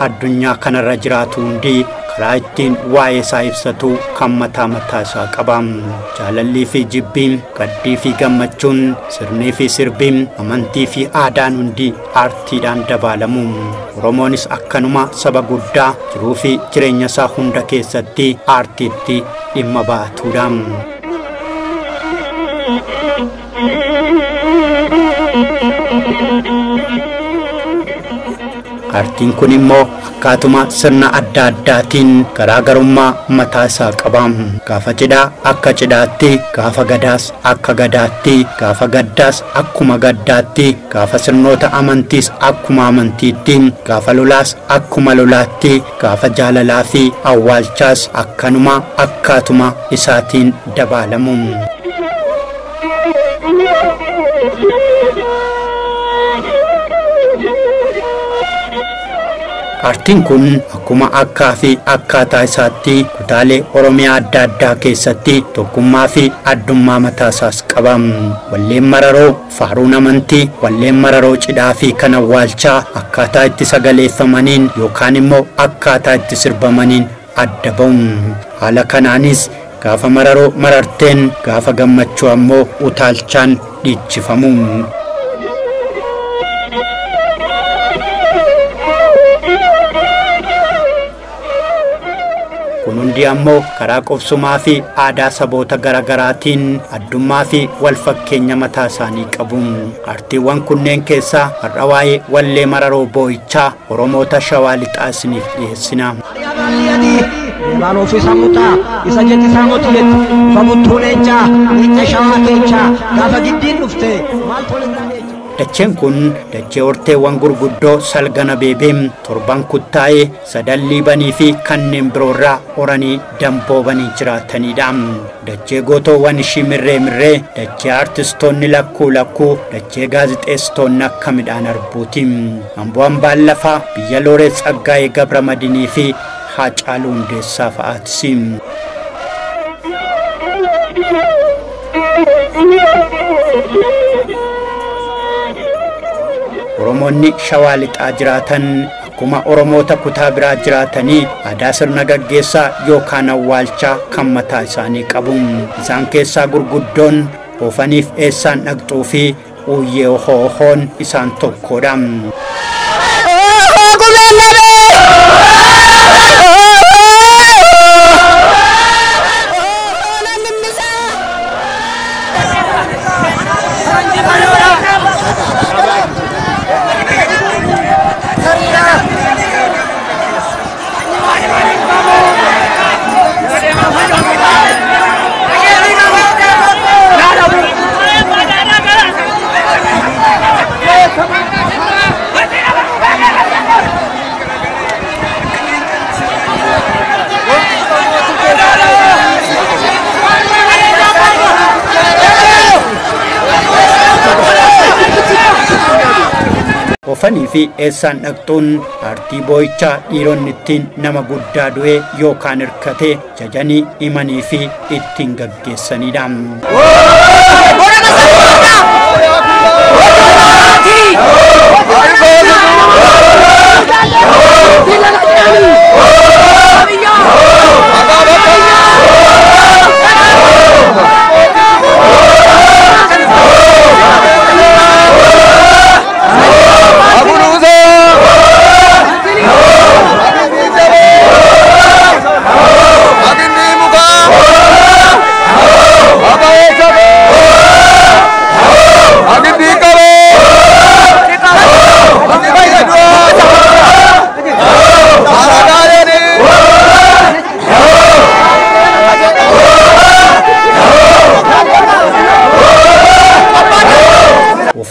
addunyaa kanarra jiraatu hundi karaa ittiin waa'ee isaa ibsatu kan mataa isaa qabam. Jaalallii fi jibbiin, gaddii fi gammachuun, sirnii fi sirbiin, amantii fi aadaan hundi aartiidhaan dabaalamu. Oromoonis akkanuma saba guddaa jiruu fi jireenya isaa hunda keessatti aartiitti dhimma baatudha. Aartiin kun immoo akkaatuma sirna adda addaatiin garaagarummaa mataa isaa qaba. Gaafa cidhaa akka cidhaatti, gaafa gadaas akka gadaatti, gaafa gaddaas akkuma gaddaatti, gaafa sirnoota amantiis akkuma amantiitti, gaafa lolaas akkuma lolaatti, gaafa jaalalaa fi awwaalchaas akkanuma akkaatuma isaatiin dabaalamu. Aartiin kun akkuma akkaa fi akkaataa isaatti kutaalee Oromiyaa adda addaa keessatti tokkummaa fi addummaa mataa isaas qaba. Walleen mararoo, faaruun amantii, walleen mararoo cidhaa fi kan awwaalchaa akkaataa itti sagaleeffamaniin yookaan immoo akkaataa itti sirbamaniin adda ba'u. Haala kanaanis gaafa mararoo mararteen, gaafa gammachuu ammoo utaalchaan dhiichifamu. Kunuundi ammoo karaa qobsumaa fi aadaa saboota garaagaraatiin addummaa fi wal fakkeenya mataa isaanii qabu. Aartiiwwan kunneen keessaa har'a waa'ee wallee mararoo boo'ichaa Oromoota Shawaa Lixaa isiniif dhiyeessina. Baalo fi samuta isa jetti samuti jetti famuttuu leencaa leenca shawaa keechaa gaafa giddiin dhufte maal toletaa leenca. Dacheen kun dachee horteewwan gurguddoo salgana beebeem torban kuttaa'ee sadallii banii fi kanneen biroorraa horanii damboobanii jiraatanidha. Dachee gootoowwan ishii mirree, dachee aartistoonni lakkuu, dachee gaazixeessitoonni akka midhaan arbuuti. Amboon Baallafaa, biyya Looreet Tsaggaayee Gabramadinii fi Haacaaluu Hundeessaa fa'aatis. Oromoonni Shawaa Lixaa jiraatan akkuma Oromoota kutaa biraa jiraatanii aadaa sirna gaggeessaa yookaan awwaalchaa kan mataa isaanii qabu. Isaan keessaa gurguddoon oofaniif eessaan dhaqxuu fi uyyee ohoohoon isaan tokkodha. Oofanii fi eessaan dhaqxuun aartii boo'ichaa dhiironni ittiin nama guddaa du'e yookaan hirkate jajanii himanii fi ittiin gaggeessanidha.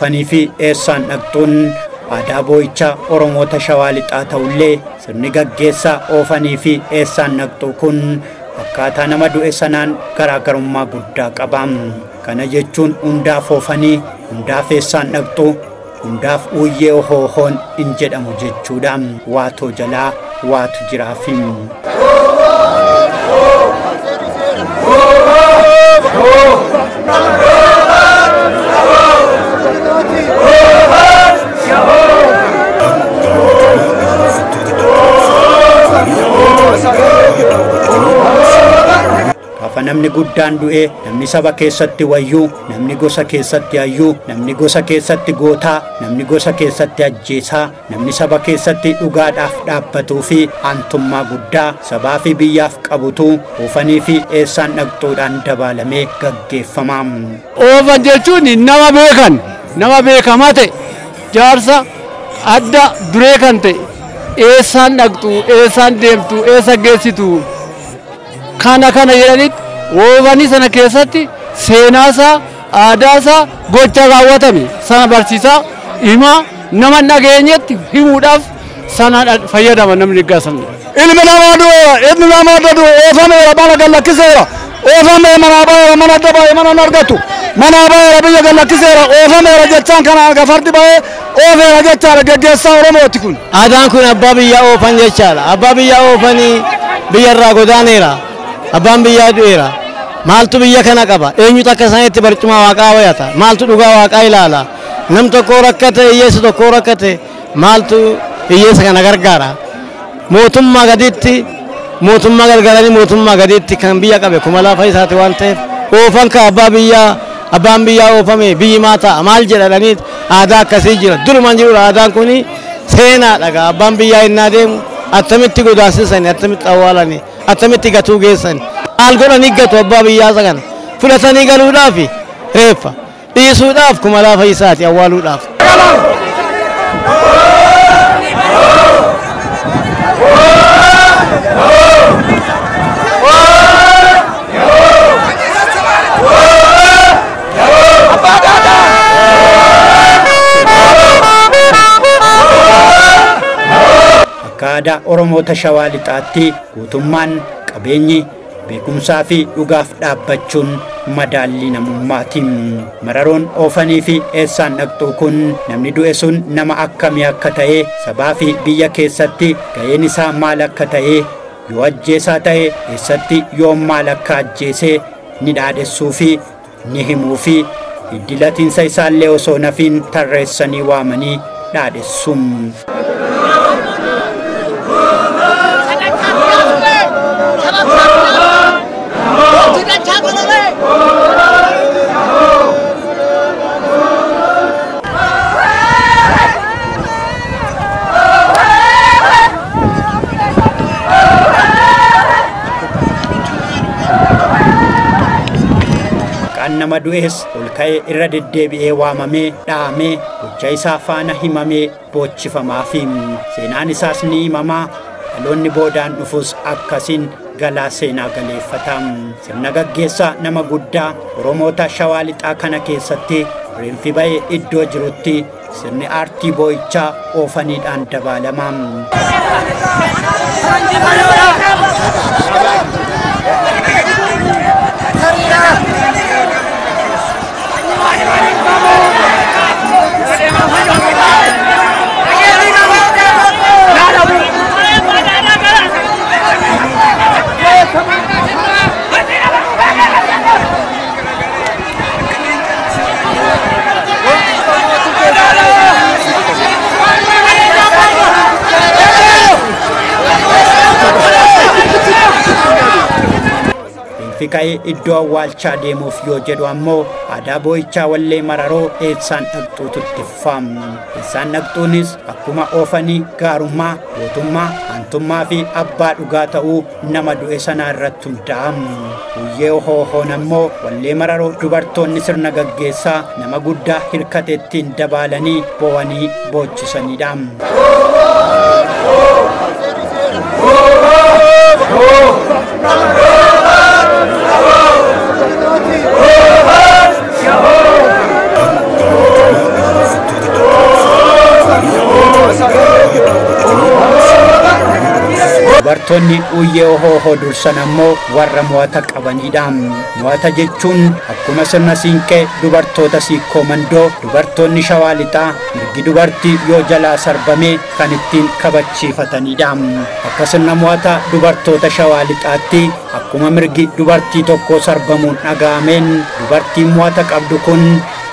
oofanii fi eessaan dhaqxuun aadaa boo'ichaa Oromoota Shawaa Lixaa ta'ullee sirni gaggeessaa oofanii fi eessaan dhaqxuu kun akkaataa nama du'e sanaan garaagarummaa guddaa qaba. Kana jechuun hundaaf oofanii hundaaf eessaan dhaqxuu hundaaf uyyee hoohoon hin jedhamu jechuudha. Waatoo jalaa waatu jiraafi. Gaafa namni guddaan du'e namni saba keessatti wayyuu, namni gosa keessatti hayyuu, namni gosa keessatti gootaa, namni gosa keessatti ajjeesaa, namni saba keessatti dhugaadhaaf dhaabbatuu fi aantummaa guddaa sabaa fi biyyaaf qabutu oofanii fi eessaan dhaqxuudhaan dabalamee gaggeeffama. Oofan jechuun nama beekamaa ta'e jaarsa adda duree kan ta'e eessaan dhaqxu, eessaan deemtu, eessa geessitu kana jedhanitti oofanii sana keessatti seenaasaa, aadaasaa gocha raawwatame sana barsiisaa himaa nama dhageenyetti himuudhaaf sana fayyadama namni gaasamne. Ilmi namaa du'e oofameera mana gallakkiseera oofamee mana baay'ee mana dabaa'ee mana argatu mana baay'ee biyya gallakkiseera oofameera jechaan kana arga fardi baay'ee oofeera jechaadha geggeessaa Oromooti kun. Aadaan kun abbaa biyyaa oofan jechaadha. Abbaa biyyaa oofanii biyyarraa godaaneera. Abbaan biyyaa du'eera. Maaltu biyya kana qaba? Eenyutu akka isaaniitti barcuma waaqaa wayata? Maaltu dhugaa waaqaa ilaala? Nam tokko rakkate, hiyyeessa tokko rakkate maaltu hiyyeessa kana gargaara? Mootummaa gaditti mootummaa gargaaranii mootummaa gaditti kan biyya qabe kuma lafa isaati waan ta'eef oofan ka abbaan biyyaa oofame biyyi maa ta'a maal jedhanii aadaa akkasii jira. Durumaan jirudha aadaan kuni seenaadha. Abbaan biyyaa innaa deemu attamitti godaansisanii attamitti awwaalanii attamitti gatuu geessanii maal godhanii gatu abbaa biyyaa isa kana fudhatanii galuudhaaf reeffa dhiisuudhaaf kuma lafa isaati awwaaluudhaaf. Aadaa Oromoota Shawaa Lixaatti guutummaan qabeenyi beekumsaa fi dhugaaf dhaabbachuun madaallii namummaatiin. Mararoon oofanii fi eessaan dhaqxuu kun namni du'e sun nama akkamii akka ta'e sabaa fi biyya keessatti ga'een isaa maal akka ta'e yoo ajjeesaa ta'e eessatti yoom maal akka ajjeesee ni dhaadhessuu fi ni himuu fi iddilatiinsa isaallee osoo nafiin tarreessanii waamanii dhaadhessuun. Nama du'es ol ka'ee irra deddeebi'ee waamamee dhaamee gocha isaa faana himamee boochifamaa fi seenaan isaas ni himamaa. Dhaloonni boodaan dhufus akkasiin galaa seenaa galeeffataa. Sirna gaggeessaa nama guddaa Oromoota Shawaa Lixaa kana keessatti reenfi ba'ee iddoo jirutti sirni aartii boo'ichaa oofaniidhaan dabalamaa. Fika'ee iddoo awwaalchaa deemuuf yoo jedhu ammoo aadaa boo'ichaa wallee mararoo eessaan dhaqxuutu tiffamu. Eessaan dhaqxuunis akkuma oofanii gaarummaa, gootummaa, aantummaa fi abbaa dhugaa ta'uu nama du'e sanaa irratti hundaa'amu. Guyyee hoohoon ammoo wallee mararoo dubartoonni sirna gaggeessaa nama guddaa hirkateettiin dabaalanii boo'anii boochisanidha. dubartoonni uyyee ohoo dursan ammoo warra mo'ata qabanidha. Mo'ata jechuun akkuma sirna siinqee dubartoota siikkoo mandoo dubartoonni shawaa lixaa mirgi dubartii yoo jalaa sarbame kan ittiin kabachiifatanidha. Akka sirna mo'ata dubartoota shawaa lixaatti akkuma mirgi dubartii tokko sarbamuun dhaga'ameen dubartiin mo'ata qabdu kun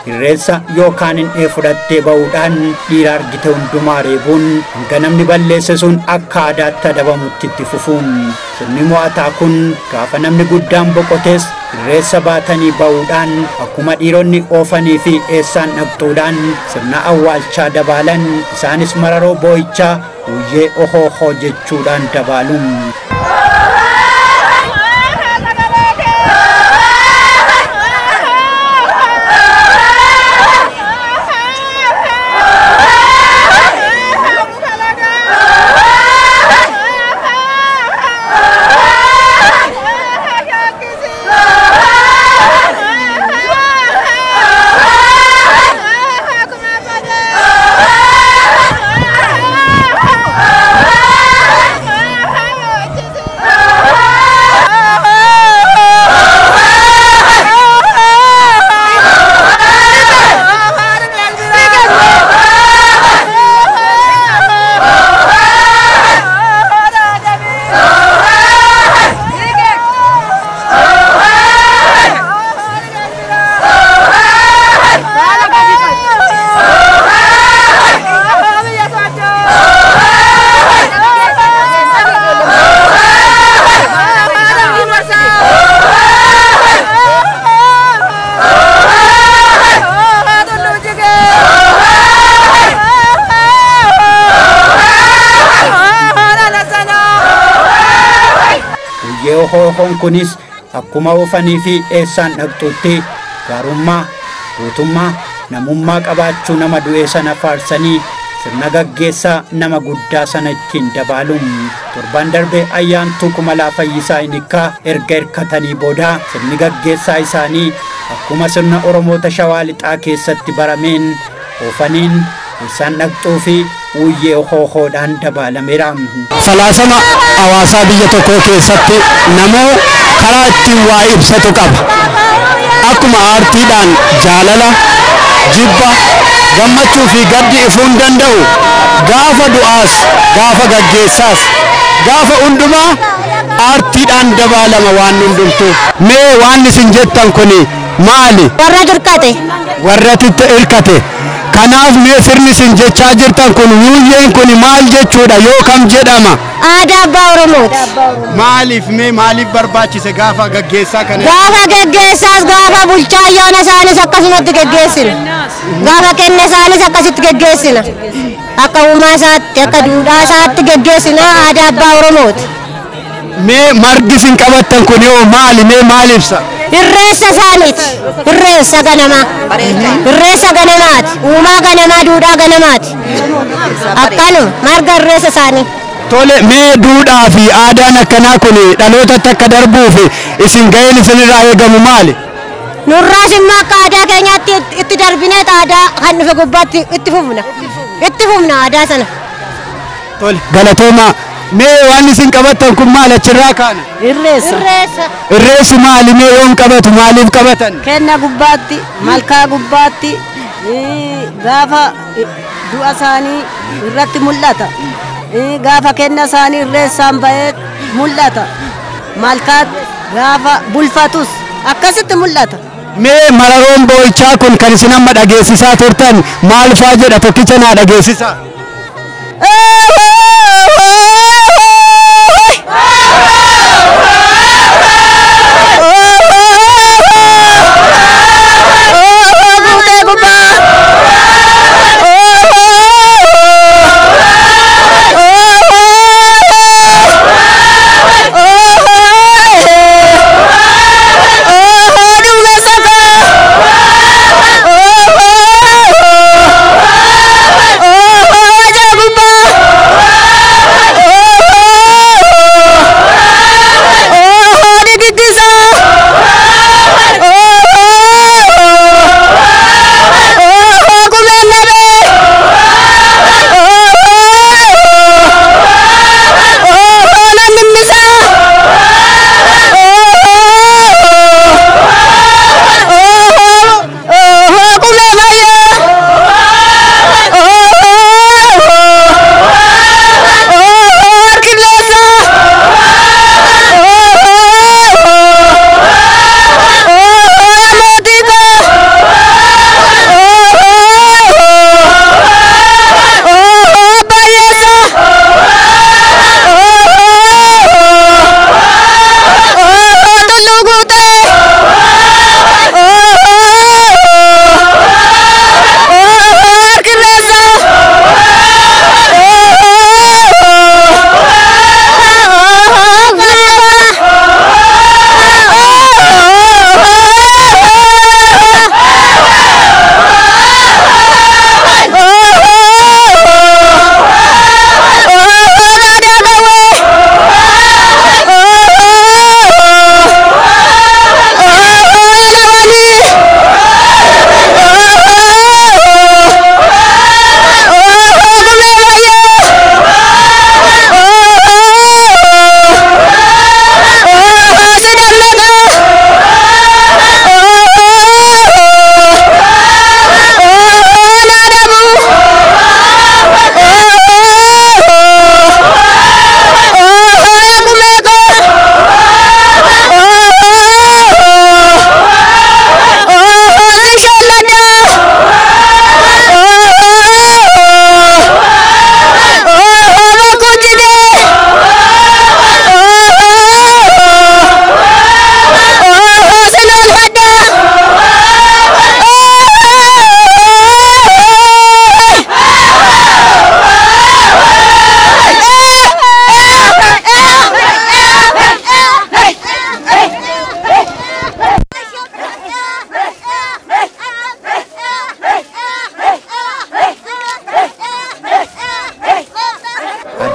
irreessa yookaan hin fudhattee ba'uudhaan dhiira argite hundumaa reebuun hanga namni balleesse sun akka aadaatti adabamutti itti fufuun sirni mo'ataa kun gaafa namni guddaan boqotes irreessa baatanii ba'uudhaan akkuma dhiironni oofanii fi eessaan dhaqxuudhaan sirna awwaalchaa dabaalan isaanis mararoo boo'ichaa uyyee ohoo jechuudhaan dabaaluun. Ohoohoon kunis akkuma oofanii fi eessaan dhaqxuutti gaarummaa, gootummaa, namummaa qabaachuu nama du'ee sana faarsanii sirna gaggeessaa nama guddaa sana ittiin dabaaluun torban darbe ayyaantuu Kumalaa Fayyisaa Inikaa erga hirkatanii booda sirni gaggeessaa isaanii akkuma sirna Oromoota Shawaa Lixaa keessatti barameen oofaniin eessaan dhaqxuu fi uyyee ohoohoodhaan dabaalameera. Falaasama hawaasaa biyya tokkoo keessatti namoo karaa ittiin waa ibsatu qaba. Akkuma aartiidhaan jaalala, jibba, gammachuu fi gaddi ifuu hin danda'u. Gaafa du'aas, gaafa gaggeessaas, gaafa hundumaa aartiidhaan dabaalama waan hundumtuu. Mee waan isin jettan kuni maali? Warra hirkate. Warra hirkate. Kanaaf mee sirni isin jechaa jirtan kun uyyeen kun maal jechuudha yookaan jedhama? Aadaa abbaa Oromooti. Maaliif barbaachise gaafa gaggeessaa kana? Gaafa gaggeessaas gaafa bulchaa ayyaana isaanis akkasumatti gaggeessina. Gaafa kenna isaanis akkasitti gaggeessina. Akka uumaa isaatti akka duudhaa isaatti gaggeessina aadaa abbaa Oromooti. Mee margi isin qabattan kun yoo maal ibsa? Irreessa isaaniiti. Irreessa ganamaa. Irreessa ganamaati. Uumaa ganamaa duudhaa ganamaati. Akkanuma marga irreessa isaanii. Tole mee duudhaa fi aadaan akkanaa kun dhalootatti akka darbuuf isin ga'een isinirraa eegamu maali? Nurraas immoo akka aadaa keenyaatti itti darbinee aadaa kan dhufe gubbaatti itti fufna aadaa sana. Tole galatoomaa. Mee waan isin qabattan kun maal achirraa kaana? Irreessa. Irreessi maali mee yoon qabatu maaliif qabatan? Kenna gubbaatti, malkaa gubbaatti, gaafa du'a isaanii irratti mul'ata. Gaafa kenna isaanii irreessaan ba'ee mul'ata. Malkaatti gaafa bulfatus akkasitti mul'ata. Mee mararoon boo'ichaa kun kan isin amma dhageessisaa turtan maal faa jedha tokkicha naa dhageessisaa?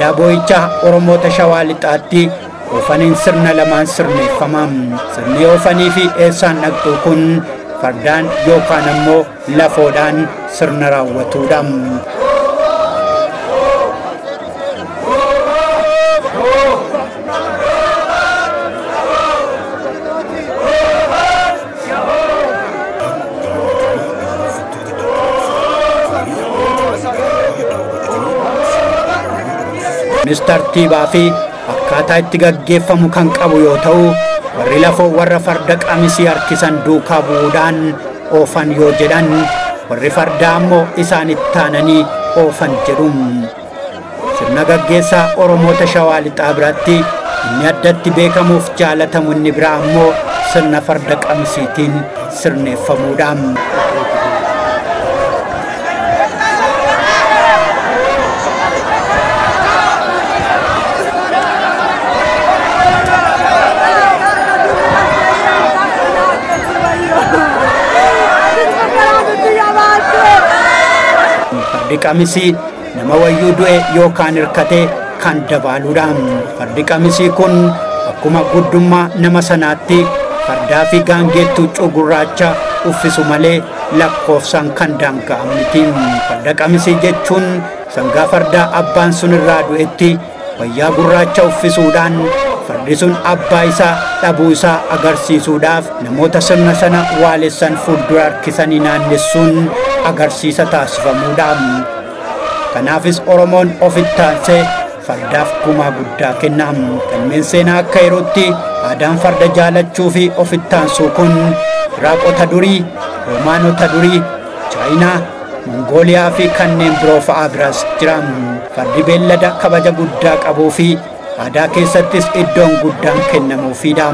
aadaa boo'ichaa Oromoota Shawaa Lixaatti oofaniin sirna lamaan sirneeffamam. Sirni oofanii fi eessaan dhaqxuu kun fardaan yookaan ammoo lafoodhaan sirna raawwatuudha. Tartiibaa fi akkaataa itti gaggeeffamu kan qabu yoo ta'u, warri lafoo warra farda qamisii harkisan duukaa bu'uudhaan oofan yoo jedhan, warri fardaa ammoo isaan ittaananii oofan jedhum. Sirna gaggeessaa Oromoota Shawaa Lixaa biratti inni addatti beekamuuf jaalatamu inni biraa ammoo sirna farda qamisiitiin sirneeffamuudha. Fardi qamisii nama wayyuu du'e yookaan hirkate kan dabaaluudha. Fardi qamisii kun akkuma guddummaa nama sanaatti fardaa fi gaangeettuu cugurraacha uffisu malee lakkoofsaan kan daanga'amu miti. Farda qamisii jechuun sangaa fardaa abbaan sun irraa du'etti wayyaa gurraacha uffisuudhaan fardi sun abbaa isaa dhabuu isaa agarsiisuudhaaf namoota sirna sana waalessan fuuldura harkisanii naannessuun agarsiisa taasifamuudha. Kanaafis Oromoon ofitti aansee fardaaf gumaa guddaa kenna. Galmeen seenaa akka yerootti aadaan farda jaalachuu fi ofitti aansuu kun Iraaqota durii, Roomaanota durii, Chaayinaa, Mongooliyaa fi kanneen biroo fa'aa biras jira. Fardi beellada kabaja guddaa qabuu fi aadaa keessattis iddoon guddaan kennamuufiidha.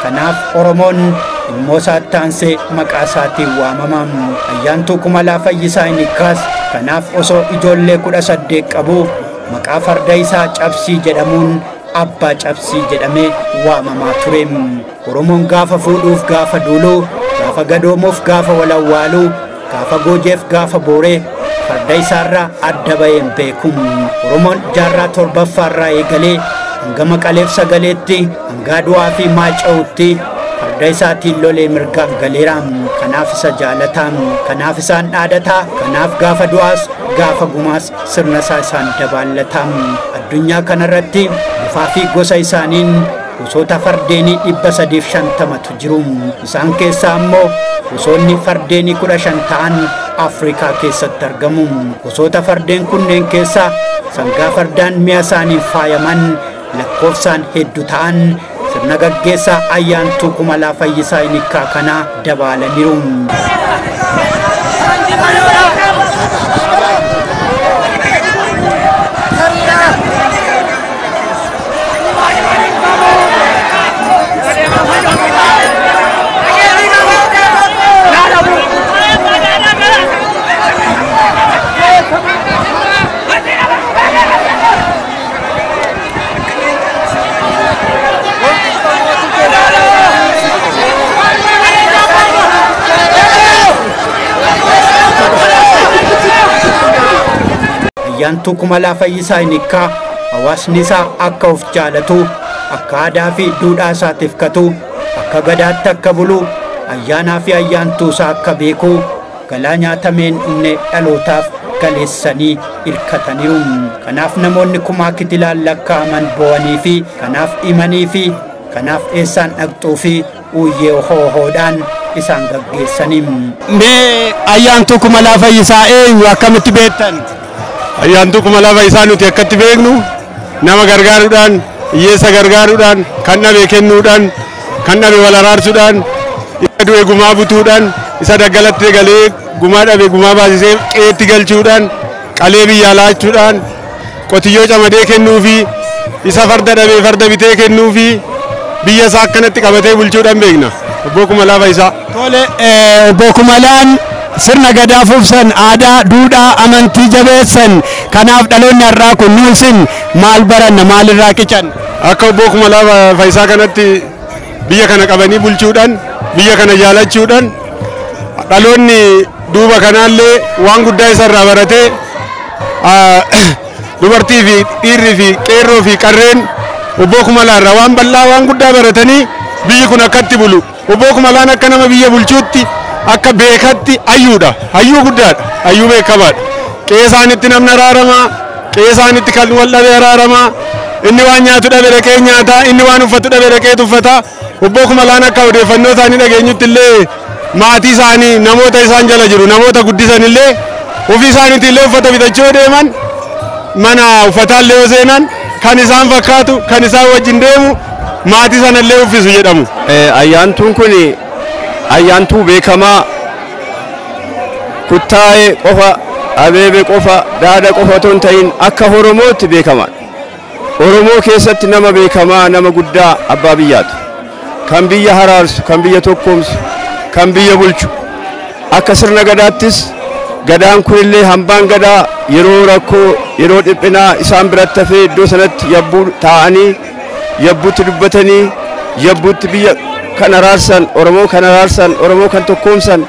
Kanaaf Oromoon ilmoo isaatti aansee maqaa isaatiin waamama. Ayyaantuu Kumalaa Fayyisaa Hinikkaas kanaaf osoo ijoollee 18 qabu maqaa farda isaa Cabsii jedhamuun abbaa Cabsii jedhamee waamamaa ture. Oromoon gaafa fuudhuuf gaafa duuluu, gaafa gadoomuuf gaafa walawwaaluu, gaafa goojeef gaafa booree farda isaarraa adda ba'een beekum. Oromoon jaarraa torbaffaarraa eegalee hanga Maqaleef Sagaleetti, hanga Du'aa fi Maaca'uutti farda isaatiin lolee mirgaan galeera. Kanaaf isa jaalataa, kanaaf isaan dhaadataa, kanaaf gaafa du'aas gaafa gumaas sirna isaa isaan dabaalataa. Addunyaa kanarratti bifaa fi gosa isaaniin gosoota fardeenii 350tu jiru. Isaan keessaa ammoo gosoonni fardeenii 15 ta'an Afrikaa keessatti argamu. Gosoota fardeen kunneen keessaa sangaa fardaan mi'a isaaniin faayaman lakkoofsaan hedduu ta'an sirna gaggeessaa Ayyaantuu Kumalaa Fayyisaa Hinikkaa kana dabalaniiru. Ayyaantuu Kumalaa Fayyisaa Hinikkaa hawaasni isaa akka of jaalatu, akka aadaa fi duudhaa isaatiif katu, akka gadaatti akka bulu, ayyaanaa fi ayyaantuu isaa akka beeku, galaa nyaatameen inni dhalootaaf galeessanii irkataniiru. Kanaaf namoonni kumaa kitilaan lakkaa'aman bo'anii fi kanaaf himanii fi kanaaf eessaan dhaqxuu fi uyyee hoohoodhaan isaan gaggeessanii. Mee Ayyaantuu Kumalaa Fayyisaa eenyu akkamitti beektan? Ayyaantuu Kumalaa Fayyisaa nuti akkatti beeknu nama gargaaruudhaan, hiyyeessa gargaaruudhaan, kan dhabe kennuudhaan, kan dhabe wal araarsuudhaan, isa du'e gumaa butuudhaan, isa daggalatti galee gumaa dhabe gumaa baasisee qeetti galchuudhaan, qalee biyyaa laachuudhaan, qotiyyoo camadee kennuufi, isa farda dhabe farda bitee kennuufi, biyya isaa akkanatti qabatee bulchuudhaan beekna. Obbo Kumalaa Fayyisaa. Tole Obbo Kumalaan sirna gadaa fufsan, aadaa, duudhaa, amantii jabeessan. Kanaaf dhaloonni har'aa kun nuusin maal baranna, maalirraa qican? Akka Obbo Kumalaa Fayyisaa kanatti biyya kana qabanii bulchuudhaan, biyya kana jaalachuudhaan, dhaloonni duuba kanaallee waan guddaa isarraa baratee dubartii fi dhiirri fi qeerroo fi qarreen Obbo Kumalaarraa waan bal'aa waan guddaa baratanii biyyi kun akkatti bulu. Obbo Kumalaan akka nama biyya bulchuutti akka beekatti hayyuudha. Hayyuu guddaadha. Hayyuu beekamaadha. Qe'ee isaaniitti namni araaramaa, qe'ee isaaniitti kan wal dhabee araaramaa, inni waan nyaatu dhabe dhaqee nyaataa, inni waan uffatu dhabe dhaqee uffata. Obbo Kumalaan akka odeeffannoo isaanii dhageenyutti illee maatii isaanii namoota isaan jala jiru namoota guddisan illee ofii isaaniitti illee uffata bitachuu deeman mana uffataallee yoo seenan kan isaan fakkaatu kan isaan wajjin deemu maatii sana illee uffisu jedhamu. Ayyaantuun kun ayyaantuu beekamaa kuttaa'ee qofa abeebee qofa daada qofa otoo hin ta'in akka Oromootti beekamaadha. Oromoo keessatti nama beekamaa nama guddaa abbaa biyyaati. Kan biyya haraarsu kan biyya tokkoomsu kan biyya bulchu akka sirna gadaattis gadaan kunillee hambaan gadaa yeroo rakkoo yeroo dhiphinaa isaan biratti hafee iddoo sanatti yabbuu taa'anii yabbuutti dubbatanii yabbuutti biyya kan araarsan Oromoo kan tokkoomsan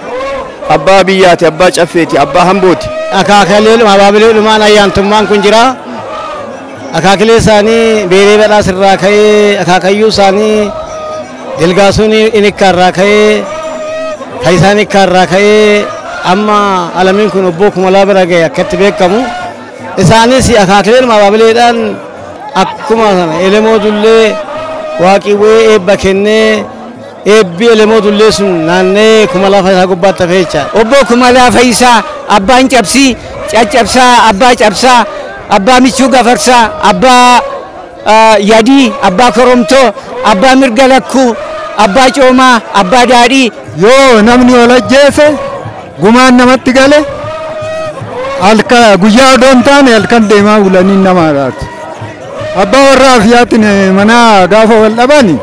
abbaa biyyaati abbaa caffeeti abbaa hambooti. Akaakilee abaabilee dhumaan ayyaantummaan kun jira. Akaakilee isaanii beeree badhaas irraa ka'ee akaakayyuu isaanii Dilgaasuun inikkaa irraa ka'ee Faayisaan inikkaa irraa ka'ee amma alamiin kun Obbo Kumalaa bira ga'e akkatti beekamu. Isaanis akaakileen abaabileedhaan akkuma sana elemoo dullee waaqiwwee eebba kennee eebbi elemoo dullee sun naannee Kumalaa Faayisaa gubbaatti hafee jecha. Obbo Kumalaa Faayisaa abbaan cabsii caccabsaa abbaa cabsaa abbaa michuu gafarsaa abbaa yadii abbaa koromtoo abbaa mirga lakkuu abbaa coomaa abbaa daadhii. Yoo namni ol ajjeese gumaan namatti gale guyyaa odoo hin taane halkan deemaa bulanii nama araarsu. Abbaa warraa Afiyaatiin mana gaafa wal dhabani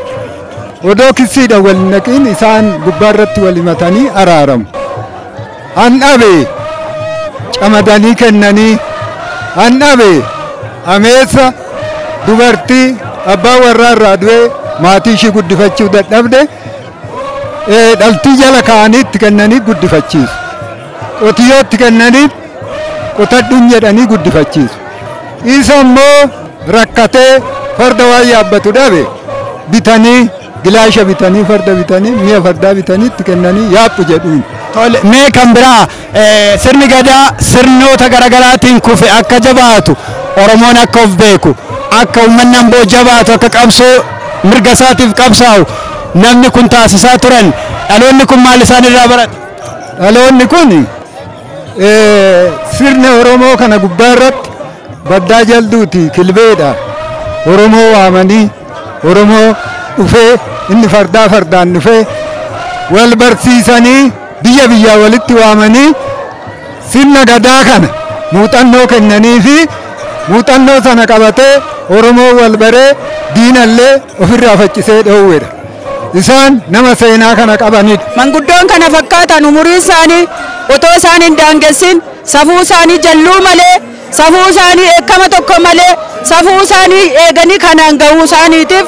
odoo kissiidhaan wal hin dhaqiin isaan gubbaa irratti wal himatanii araaramu. Han dhabe camadanii kennanii han dhabe ameessa dubartii abbaa warraa irraa du'ee maatii ishii guddifachuu dadhabde dhaltii jala kaa'anii itti kennanii guddifachiisu. Qotiyyoo itti kennanii qotadhuun jedhanii guddifachiisu. Isa immoo rakkatee farda waan yaabbatu dhabe bitanii gilaasha bitanii farda bitanii mi'a fardaa bitanii itti kennanii yaabbu jedhuun. Mee kan biraa sirni gadaa sirnoota garaagaraatiin kufe akka jabaatu Oromoon akka of beeku akka uummanni Amboo jabaatu akka qabsoo mirga isaatiif qabsaa'u namni kun taasisaa turan dhaloonni kun maal isaan irraa barate? Dhaloonni kun sirna Oromoo kana gubbaa irratti baddaa jalduuti kilbeedha. Oromoo waamanii Oromoo dhufee inni fardaan dhufee wal barsiisanii biyyaa walitti waamanii sirna gadaa kana muuxannoo kennanii fi muuxannoo sana qabatee Oromoo wal baree diinallee ofirraa faccisee dhoowweedha. Isaan nama seenaa kana qabanidha. Manguddoon kana fakkaatan umurii isaanii otoo isaan hin daangessin safuu isaanii jalluu malee safuu isaanii eekkama tokko malee safuu isaanii eeganii kanaan gahuu isaaniitiif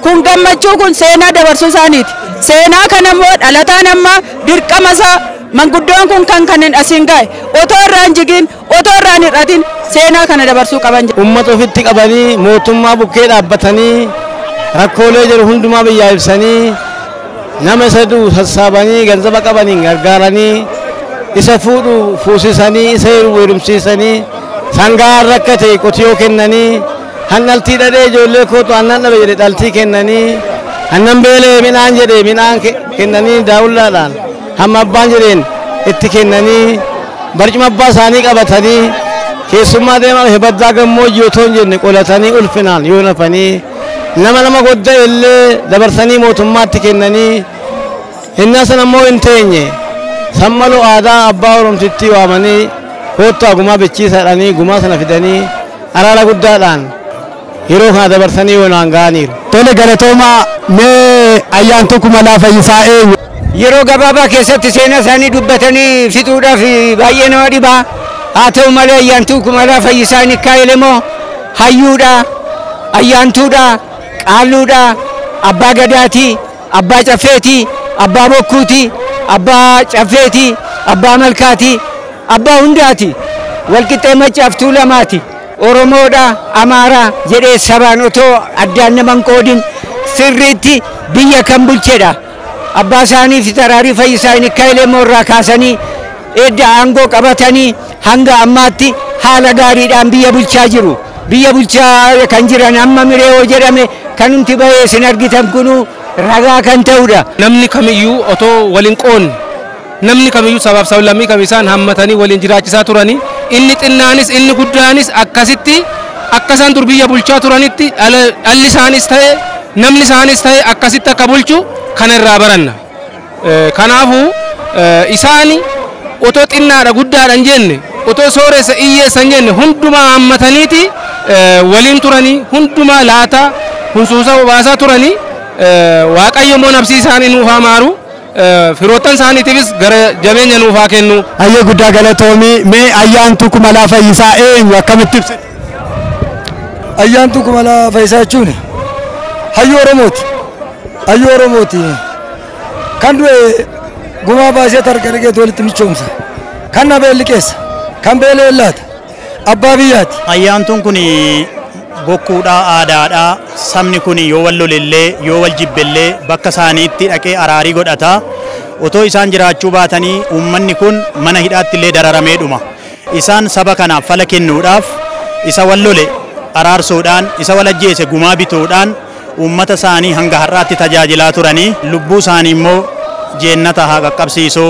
kun gammachuu kun seenaa dabarsuu isaaniiti. Seenaa kana immoo dhalataan amma dirqama isaa manguddoon kun kan hin asiin gahe otoo irraan jigin otoo irraan hir'atin seenaa kana dabarsuu qaban. Uummata ofitti qabanii mootummaa bukkee dhaabbatanii rakkoolee jiru hundumaa biyyaa ibsanii nama isa du'u sassaabanii ganzaba qabaniin gargaaranii isa fuudhu fuusisanii isa heeru heerumsiisanii sangaan rakkate qotiyyoo kennanii hannaltii dhadhee ijoollee kootu annan dhabe jedhe dhaltii kennanii annan beelee midhaan jedhe midhaan kennanii daawullaadhaan hamma abbaan jedheen itti kennanii barcuma abbaa isaanii qabatanii keessummaa deeman hebaddaa gammoojjii otoo hin jenne qolatanii ulfinaan yoo nafanii nama godda illee dabarsanii mootummaatti kennanii inni sana immoo hin teenye sammaloo aadaa abbaa Oromtitti waamanii koottaa gumaa bechiisaadhaanii gumaa sana fidanii araara guddaadhaan yeroo kana dabarsanii yoonaan ga'aniiru. Tole galatoomaa mee ayyaantuu Kumalaa Fayyisaa eenyu? Yeroo gabaabaa keessatti seenaa isaanii dubbatanii fixuudhaaf baay'ee nama dhibaa. Haa ta'u malee ayyaantuu Kumalaa Fayyisaa Nikkaa Elemoo hayyuudha, ayyaantuudha, qaalluudha, abbaa gadaatii, abbaa caffeetii, abbaa bokkuutii, abbaa caffeetii, abbaa malkaatii, abbaa hundaati. Walqixxee maccaaftuu lamaati. Oromoodha Amaaraa jedhee sabaan otoo addaan naman qoodin sirriitti biyya kan bulchedha. Abbaa isaanii fi Taraarii Fayyisaa Inikaa'ilee Moorraa kaasanii edda aangoo qabatanii hanga ammaatti haala gaariidhaan biyya bulchaa jiru. Biyya bulchaa kan jiran amma Mireewoo jedhame kan nuti bahee isin argitan kunu ragaa kan ta'udha. Namni kamiyyuu otoo waliin qoonni namni kamiyyuu sabaaf sablammii kam isaan hammatanii waliin jiraachisaa turanii inni xinnaanis inni guddaanis akkasitti akka isaan dur biyya bulchaa turanitti dhalli isaanis ta'e namni isaanis ta'e akkasitti akka bulchu kana irraa baranna. Kanaafuu isaani otoo xinnaadha guddaadha hin jenne otoo sooressa iyyeessa hin jenne hundumaa hammataniiti waliin turanii hundumaa laataa hunsuusa baasaa turanii Waaqayyo immoo nabsii isaanii nuuf haa maaru. Firoottan isaaniitiifis gara jabeenya nuuf haa kennu. Hayyee guddaa galatoomii mee ayyaantuu Kumalaa Fayyisaa eenyu akkamitti ibsite? Ayyaantuu Kumalaa Fayyisaa jechuun hayyuu Oromooti. Hayyuu Oromooti. Kan du'e gumaa baasee tarkaanfii walitti michoomsa. Kan nabee liqeessa. Kan beelee laata. Abbaa biyyaati. Ayyaantuun kun bokkuudha aadaadha. Sabni kun yoo wal lolellee yoo wal jibbellee bakka isaaniitti dhaqee araarii godhata. Otoo isaan jiraachuu baatanii uummanni kun mana hidhaatti illee dararamee dhuma. Isaan saba kanaaf fala kennuudhaaf isa wal lole araarsuudhaan isa wal ajjeese gumaa bituudhaan uummata isaanii hanga har'aatti tajaajilaa turanii lubbuu isaanii immoo jeennata haa qaqqabsiisu.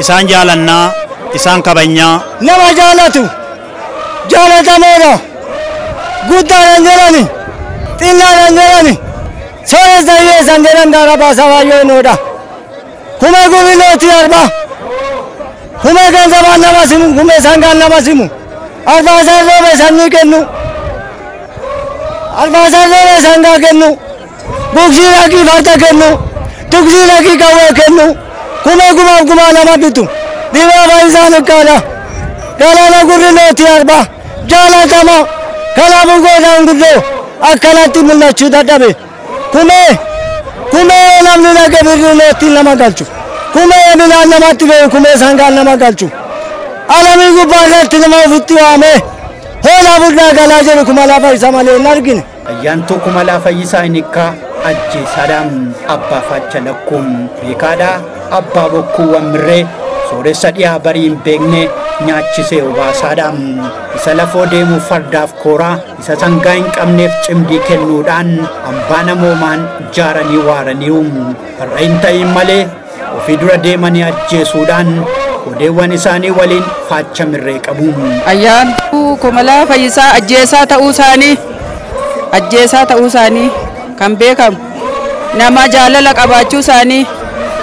Isaan jaalannaa isaan kabajnaa. Nama jaalatu jaalatamoodha. Guddaadhaan jedhani xinnaadhaan jedhani sooressa hiyyeessan jedhan gaara baasaa waayyoonnoodha. Kuma gubilooti arba kuma gansabaan nama simu kuma sangaan nama simu arbaasan roobe sanyii kennu arbaasan roobe sangaa kennu buksii dhaqii farda kennu tuksii dhaqii qawwee kennu kuma gumaaf gumaa nama bitu dhibaa Fayyisaa Nikkaadha galaana gurrilooti arba jaalatama. Kanaafuu godhaan guddoo akkanatti mul'achuu dadhabe. Kumee namni dhaqee birriileetti nama galchu. Kumee midhaan namatti fe'u kumee sangaan nama galchu. Alamii gubbaa irratti nama ofitti waamee hoolaa furdaa galaa jedhu Kumalaa Fayyisaa malee hin argine. Ayyaantuu Kumalaa Fayyisaa Inikkaa ajjeesaadhaan abbaa Faacha Lakkuun beekaadhaa abbaa Bokkuu Wammirree sooressa dhiyaa barii hin beekne nyaachisee obaasaadhaan isa lafoo deemuu fardaaf kooraa isa sangaa hin qabneef cimdii kennuudhaan hambaa namoomaan ijaaranii waaranii har'a hin ta'in malee ofii dura deemanii ajjeesuudhaan odeewwan isaanii waliin Faacha Mirree qabu. Ayyaantuu Kumalaa Fayyisaa ajjeesaa ta'uu isaanii kan beekamu nama jaalala qabaachuu isaanii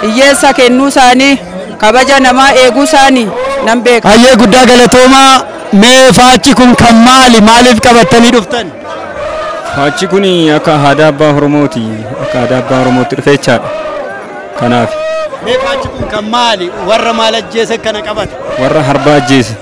hiyyeessa kennuu isaanii kabaja namaa eeguu isaanii nan beeka. Hayyee guddaa galatoomaa mee Faachi kun kan maali maaliif qabattanii dhuftan? Faachi kun akka aadaa abbaa Oromooti akka aadaa abbaa Oromootti dhufe jechaadha. Kanaaf. Mee Faachi kun kan maali warra maal ajjeese kana qabata? Warra harba ajjeese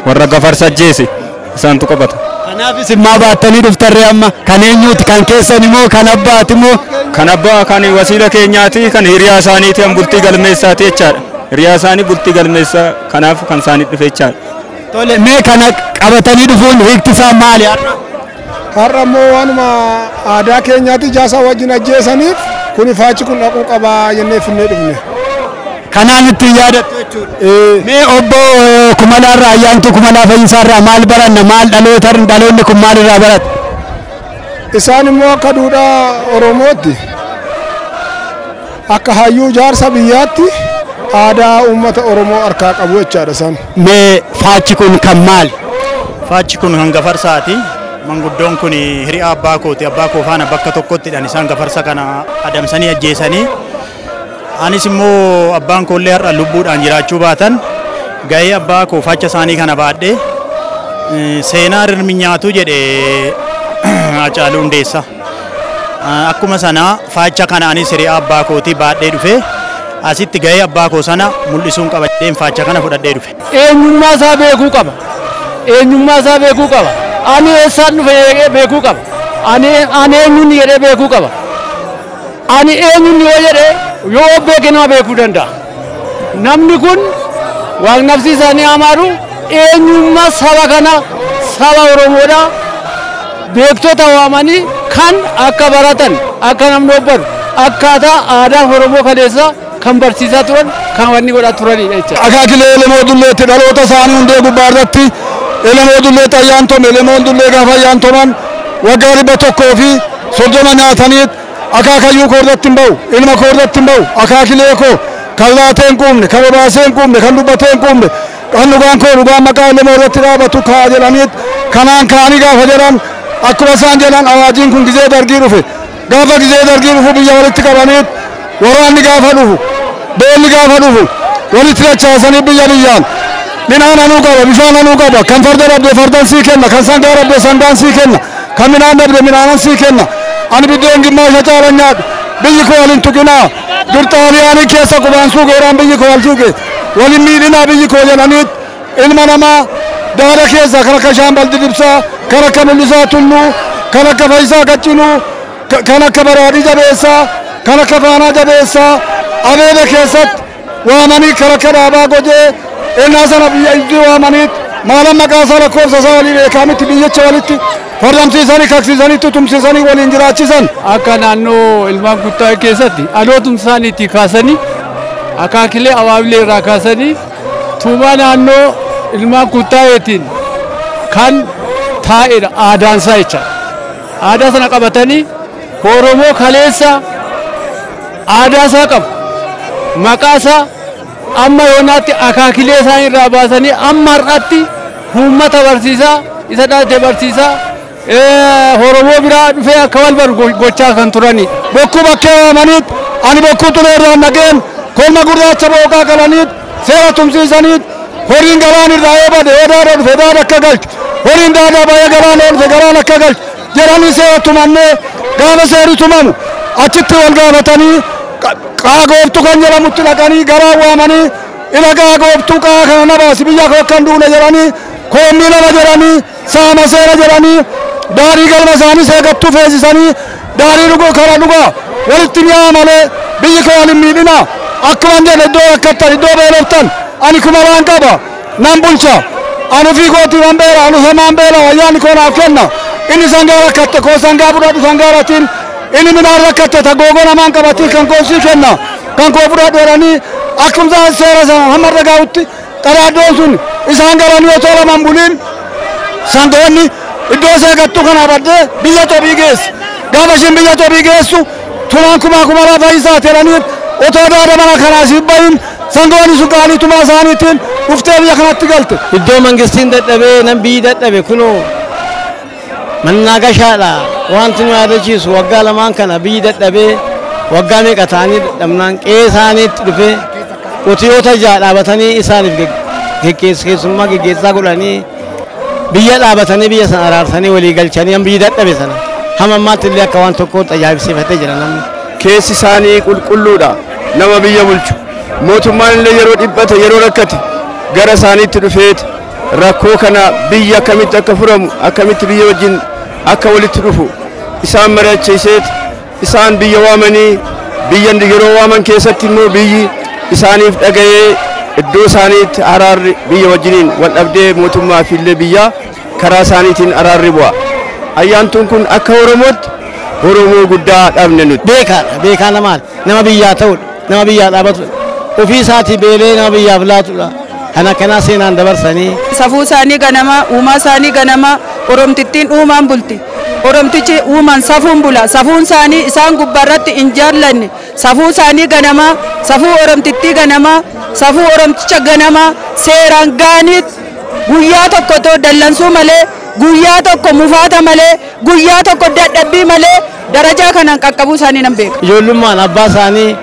warra gafarsa ajjeese isaantu qabata. Kanaaf isin maa baattanii dhuftarree amma kan eenyuuti kan keessan immoo kan abbaati immoo? Kan abbaa kan wasiila keenyaati kan hiriyaa isaaniiti kan bultii galmeessaati jechaadha. Hiriyaa isaanii bultii galmeessaa kanaaf kan isaanii dhufe jechaadha. Tole mee kana qabatanii dhufuun hiikti isaa maali har'a? Har'a immoo waanuma aadaa keenyaatti jaasaa wajjin ajjeesaniif kuni Faachi kun dhaquu qabaa jennee finnee dhufne. Kanaan ittiin yaadattu jechuudha. Mee obbo Kumalaarraa ayyaantuu Kumalaa Fayyisaarraa maal baranna maal dhaloonni kun maal irraa barata? Isaan immoo akka duudhaa Oromootti akka hayyuu jaarsa biyyaatti aadaa uummata Oromoo harkaa qabu jechaadha isaan. Mee Faachi kun kan maali? Faachi kun hanga farsaati. Manguddoon kun hiriyaa abbaa kooti. Abbaa koo faana bakka tokkottidhaan isaan gafarsa kana adamsanii ajjeesanii. Anis immoo abbaan koollee har'a lubbuudhaan jiraachuu baatan gahee abbaa koo Faacha isaanii kana baadhee seenaa irmi nyaatu jedhee Hacaaluu Hundeessaa. Akkuma sana Faacha kana anis hiriyaa abbaa kooti baadhee dhufe asitti gahee abbaa koo sana mul'isuun qabadheen Faacha kana fudhadhee dhufe. Eenyummaa isaa beekuu qaba. Eenyummaa isaa beekuu qaba. Ani eessaan dhufe beekuu qaba. Ani eenyuun jedhee beekuu qaba. Ani eenyuun yoo jedhee yoo beeke nama beekuu danda'a. Namni kun waan nafsi isaanii amaaru eenyummaa saba kana saba Oromoodha beektota waamanii kan akka baratan akka namni obbatu akkaataa aadaa Oromoo kaleessa kan barsiisaa turan kan wanni godhaa turanidha jechuudha. Akaakilee elemoo dulleetti dhaloota isaanii hundee gubbaa irratti elemoo dulleetti ayyaantome elemoon dullee gaafa ayyaantoman waggaa 130 nyaataniit akaakayyuu koordatti hin ba'u ilma koordatti hin ba'u akaakilee koo kan laatee hin quufne kan obaasee hin quufne kan dubbatee hin quufne kan dhugaan koo dhugaan maqaa elemoo irratti dhaabatu kaa jedhaniit kanaan kaanii gaafa jedhan akkuma isaan jedhan awaajiin kun gizee dargii dhufe gaafa gizee dargii dhufu biyya walitti qabaniit waraanni gaafa dhufu beelli gaafa dhufu walitti dachaasanii biyya biyyaan midhaan anuu qaba bishaan anuu qaba kan farda dhabde fardan sii kenna kan sangaa dhabde sangaan sii kenna kan midhaan dhabde midhaanan sii kenna ani biddeen gimmaasha caalan nyaadhu biyyi koo waliin tuqinaa durxaaliyaanii keessa qubaan suuqeedhaan biyyi koo wal tuuqe waliin miidhinaa biyyi koo jedhaniit ilma namaa daada keessa kan akka shaambal didibsaa kan akka mul'isaa tulluu kan akka faayisaa qaccinuu kan akka baraadhii jabeessaa kan akka faanaa jabeessaa abeebe keessatti waamanii kan akka dhaabaa gojee ennaa sana biyya iddoo waamaniit maalan maqaa isaa lakkoofsa isaa walii beekamitti biyyicha walitti fardamsiisanii kaksiisanii tutumsiisanii waliin jiraachisan. Akka naannoo ilmaan guttaa keessatti dhalootumsa isaaniitti kaasanii akaakilee awaabilee irraa kaasanii tuumaa naannoo ilmaan guttaayeetiin kan taa'edha aadaan isaa jecha. Aadaa sana qabatanii Oromoo kaleessa aadaa isaa qabu maqaa isaa amma yoonaatti akaakilee isaanii irraa baasanii amma har'aatti uummata barsiisaa isa dhaate barsiisaa Oromoo biraa dhufee akka wal baru gochaa kan turanidha. Bokkuu bakkee waamaniit ani bokkuu tulee irraa nageen kolma gurraacha booqaa galaniit seera tumsiisaniit horiin galaan irraa eebade odaadha dhufe daada akka galchu horiin daadaa baay'ee galaan dhufe galaan akka galchu jedhanii seera tumannee gaafa seeri tumamu achitti wal gaafatanii qaagooftu kan jedhamutti dhaqanii garaa waamanii ila qaagooftuu qaa kana na baasi biyya koo akkan duune jedhanii koommii lama jedhanii saama seera jedhanii daarii galma isaanii seegattuu feesisanii daarii dhuguu kara dhugaa walitti mi'aa malee biyyi koo waliin miidhina akkuman jedhe iddoo rakkattan iddoo beeloftan ani kuma waan qaba nan bulcha ani ofii kootii waan beela ani hamaan beela wayyaanni koo naaf kenna inni sangaa rakkatte koo sangaa fudhadhu sangaaratiin inni midhaan rakkatte ta googoo namaan qabatiin kan koo sii kenna kan koo fudhadhu jedhanii akkumsaan seera sana hamma dhagaa'utti qadaaddoon sun isaan galanii otoo laman buliin sangoonni iddoo seegattuu kana baddee biyya Tobii geessi gaafa ishiin biyya Tobii geessu tumaan kumaa fayyisaa jedhaniit otoo daada mana kanaa siif bahin sangoonni sun qaalii tumaa isaaniitiin dhuftee biyya kanatti galte. Iddoo mangistiin dadhabee nan biyyi dadhabe kunoo mannaagashaadha wanti nu yaadachiisu waggaa lamaan kana biyyi dadhabee waggaa meeqa ta'anii dadhabnaan qe'ee isaaniitti dhufee qotiyoota ja'a dhaabatanii isaaniif keessummaa geggeessaa godhanii biyya dhaabatanii biyya sana araarsanii walii galchanii an biyyi dadhabe sana hamma ammaatti illee akka waan tokkootti ajaa'ibsiifatee jira namni. Keessi isaanii qulqulluudha nama biyya bulchu mootummaan illee yeroo dhibbate yeroo rakkate gara isaaniitti dhufeet rakkoo kana biyya akkamitti akka furamu akkamitti biyya wajjin akka walitti dhufu isaan mari'achiiseet isaan biyya waamanii biyyan yeroo waaman keessatti immoo biyyi isaaniif dhaga'ee iddoo isaaniitti araarri biyya wajjiniin wal dhabdee mootummaa fi illee biyya karaa isaaniitiin araarri bu'a. Ayyaantuun kun akka Oromootti Oromoo guddaa dhabne nuti. Beekaa nama biyyaa ta'udha nama biyyaa dhaabatudha ofii isaatii beelee nama biyyaaf laatudha kan akkanaa seenaan dabarsanii. Safuu isaanii ganama uumaa isaanii ganama Oromtittiin uumaan bulti. Oromtichi uumaan safuun bula safuun isaanii isaan gubbaarratti hin jaallanne safuu isaanii ganama safuu Oromtittii ganama safuu Oromticha ganama seeraan gaaniit guyyaa tokko too dallansuu malee guyyaa tokko mufaata malee guyyaa tokko dadhabbii malee darajaa kanaan qaqqabuu isaanii nan beeka. Ijoollummaan abbaa isaanii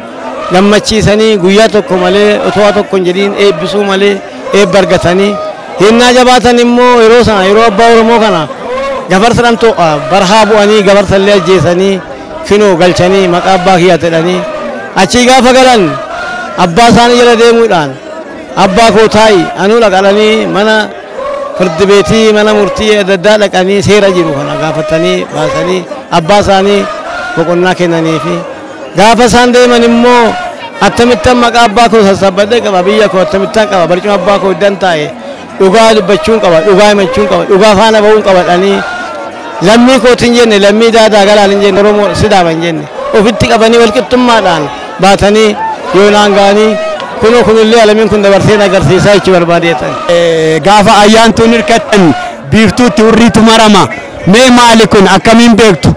gammachiisanii guyyaa tokko malee otoo tokko hin jedhiin eebbisuu malee eebba argatanii hinnaa jabaatan immoo yeroo sana yeroo abbaa Oromoo kana gafarsadhaan barhaa bu'anii gafarsallee ajjeesanii finoo galchanii maqaa abbaa kiyyaa jedhanii achii gaafa galan abbaa isaanii jala deemuudhaan abbaa koo taa'i anuu dhaqanii mana firdi beetii mana murtii adda addaa dhaqanii seera jiru kana gaafatanii baasanii abbaa isaanii boqonnaa kennaniifi gaafa isaan deeman immoo akkamittan maqaa abbaa koo sassaabadhee qaba biyya koo akkamittan qaba barcuma abbaa koo iddan taa'e dhugaa dubbachuun qaba dhugaa himachuun qaba dhugaa faana ba'uun qabadhanii lammii kootiin jenne lammii daadaa galaan hin jenne oromoo sidaaba hin jenne ofitti qabanii walqixxummaadhaan baatanii yoo naangaanii kunoo kunillee alamiin kun dabarseen agarsiisaa jechuun barbaadeetan. Gaafa ayyaantuun hirkattan biiftuutti hurriitu marama mee maali kun akkamiin beektu?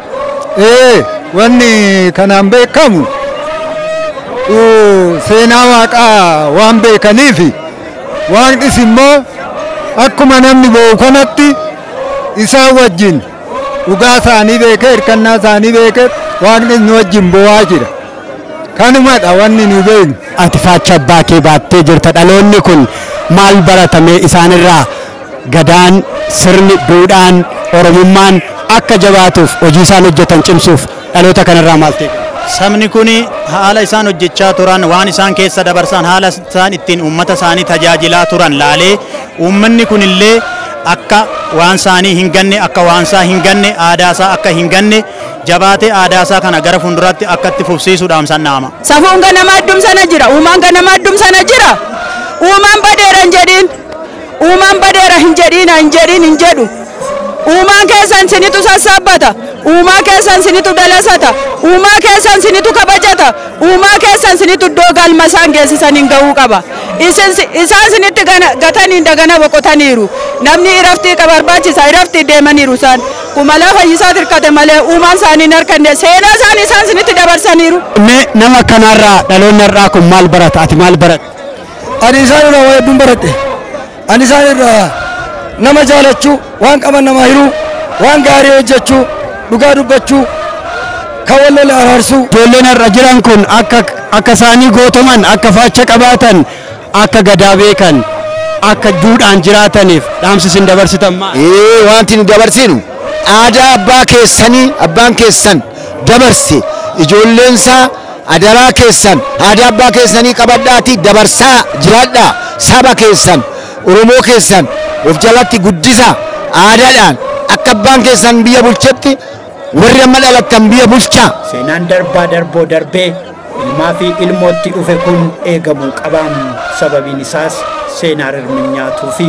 Wanni kanaan beekamu seenaa waaqaa waan beekaniifi waaqnis immoo akkuma namni ba'u kanatti isaan wajjin dhugaa isaanii beekee hirkannaa isaanii beekee waaqnis nu wajjin bo'aa jira. Kanumadha wanni nu beeknu. Ati faacha abbaa kee baattee jirta dhaloonni kun maal baratame isaanirraa gadaan sirni duudhaan oromummaan akka jabaatuuf hojii isaan hojjetan cimsuuf dhaloota kanarraa maal ta'e? Sabni kun haala isaan hojjechaa turan waan isaan keessa dabarsan haala isaan ittiin uummata isaanii tajaajilaa turan laalee uummanni kun illee akka waan isaanii hin ganne akka waan isaa hin ganne aadaa isaa akka hin ganne jabaatee aadaa isaa kana gara fuulduraatti akka itti fufsiisuudhaan sannaama. Safuun ganama addum sana jira uumaan ganama addum sana jira uumaan badeera hin jedhiin uumaan badeera hin jedhu uumaan keessan sinitu sassaabbata uumaa keessan sinitu dalasata uumaa keessan sinitu kabajata uumaa keessan sinitu iddoo galma isaan geessisaniin gahuu qaba isaan sinitti gataniin dagana boqotaniiru namni iraftii barbaachisa iraftii deemaniiru isaan kumala fayyisaa tirkate malee uumaan isaanii harkanne seenaa isaan sinitti dabarsaniiru. Nama kanarraa dhaloonni irraa kun maal barata ati maal barata? Ani isaan irraa waa hedduun baradhe ani isaan irraa nama jaalachuu waan qaban nama hiruu waan gaarii hojjechuu dhugaa dubbachuu kan walloole araarsuu. Ijoolleen irra jiran kun akka isaanii gootoman akka faacha qabaatan akka gadaa beekan akka duudhaan jiraataniif dhaamsi isin dabarsitan maal? Wanti nu dabarsinu aadaa abbaa keessanii abbaan keessan dabarse ijoolleensaa adaraa keessan aadaa abbaa keessanii qabadhaatii dabarsaa jiraadhaa saba keessan oromoo keessan of jalatti guddisa aadaadhaan akka abbaan keessan biyya bulchetti warri amma dhalattan biyya bulchaa. Seenaan darbaa darboo darbee ilmaa fi ilmootti dhufe kun eegamuu qabaan sababiin isaas seenaa hirminyaatuufi.